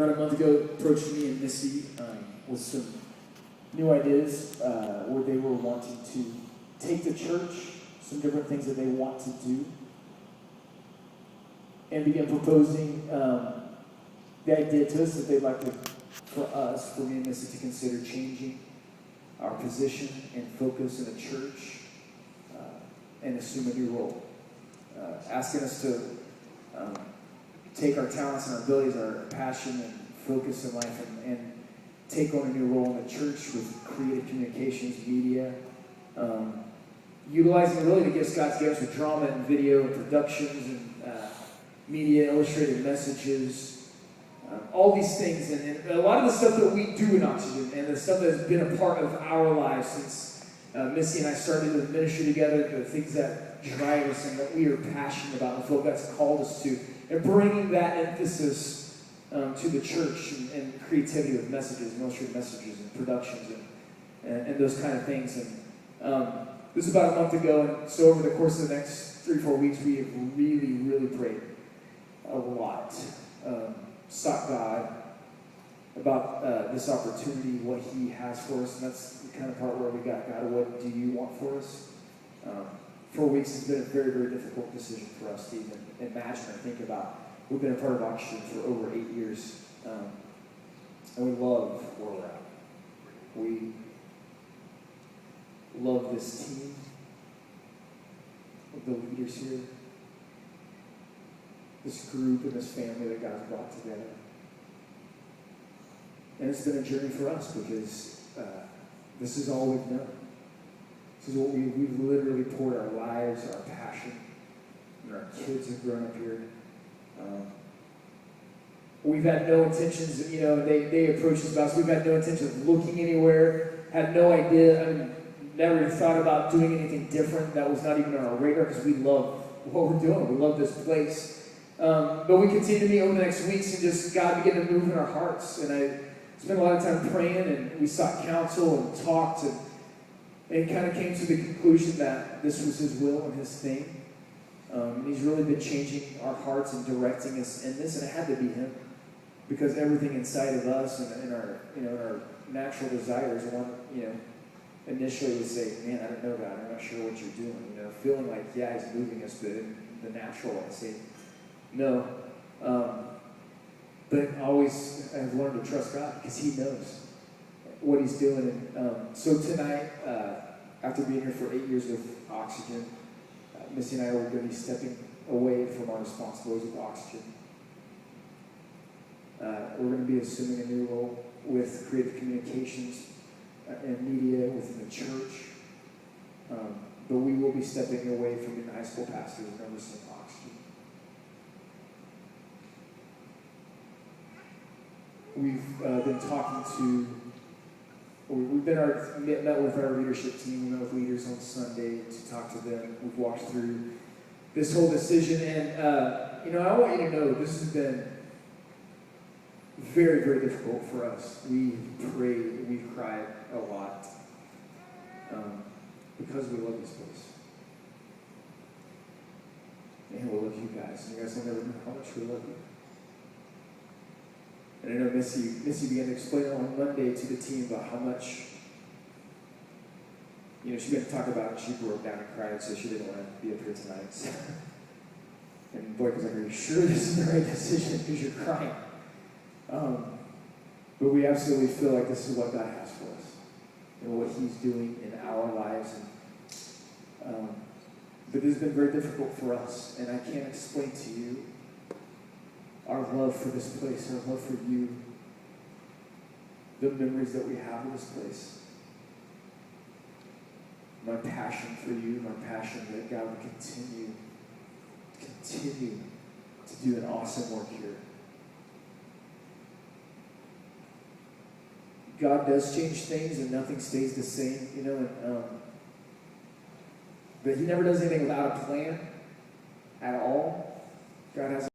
about a month ago, approached me and Missy with some new ideas where they were wanting to take the church, some different things that they want to do, and began proposing the idea to us that they'd like to, for me and Missy to consider changing our position and focus in the church and assume a new role. Asking us to take our talents and our abilities, our passion and focus in life and take on a new role in the church with creative communications, media, utilizing really the gifts God's given us with drama and video and productions and media, illustrated messages, all these things. And a lot of the stuff that we do in Oxygen and the stuff that has been a part of our lives since Missy and I started the ministry together, the things that drive us and that we are passionate about and feel God's called us to, and bringing that emphasis to the church and creativity with messages, and illustrated messages and productions and those kind of things. And this was about a month ago, and so over the course of the next 3-4 weeks, we have really, really prayed a lot, sought God about this opportunity, what He has for us, and that's the kind of part where we got, God, what do you want for us? 4 weeks has been a very, very difficult decision for us to even imagine or think about. We've been a part of Oxygen for over 8 years, and we love where we're at. We love this team, the leaders here, this group and this family that God's brought together. And it's been a journey for us because this is all we've known. This is what we've literally poured our lives, our passion, and our kids have grown up here. We've had no intentions, they approached us about us. We've had no intention of looking anywhere, had no idea, never even thought about doing anything different. That was not even on our radar because we love what we're doing. We love this place. But we continue to meet over the next weeks and just God began to move in our hearts. And I spent a lot of time praying and we sought counsel and talked and kind of came to the conclusion that this was His will and His thing. He's really been changing our hearts and directing us in this, and it had to be Him, because everything inside of us and our natural desires initially would say, "Man, I don't know, God. I'm not sure what you're doing." Feeling like, yeah, He's moving us, but in the natural, I say, no. But always I've learned to trust God because He knows what He's doing. And so tonight, after being here for 8 years with Oxygen, Missy and I are going to be stepping away from our responsibilities with Oxygen. We're going to be assuming a new role with creative communications and media within the church. But we will be stepping away from being high school pastors and overseeing Oxygen. We've been talking to, we've met with our leadership team. We met with leaders on Sunday to talk to them. We've walked through this whole decision, and I want you to know this has been very, very difficult for us. We've prayed, we've cried a lot because we love this place. And we love you guys. And you guys will never know how much we love you. And I know Missy began to explain on Monday to the team about how much, she began to talk about it. She broke down and cried, so she didn't want to be up here tonight. And Blake was like, "Are you sure this is the right decision? Because you're crying." But we absolutely feel like this is what God has for us and what He's doing in our lives. But this has been very difficult for us, and I can't explain to you our love for this place, our love for you, the memories that we have of this place, my passion for you, my passion that God will continue to do an awesome work here. God does change things and nothing stays the same, but He never does anything without a plan at all. God has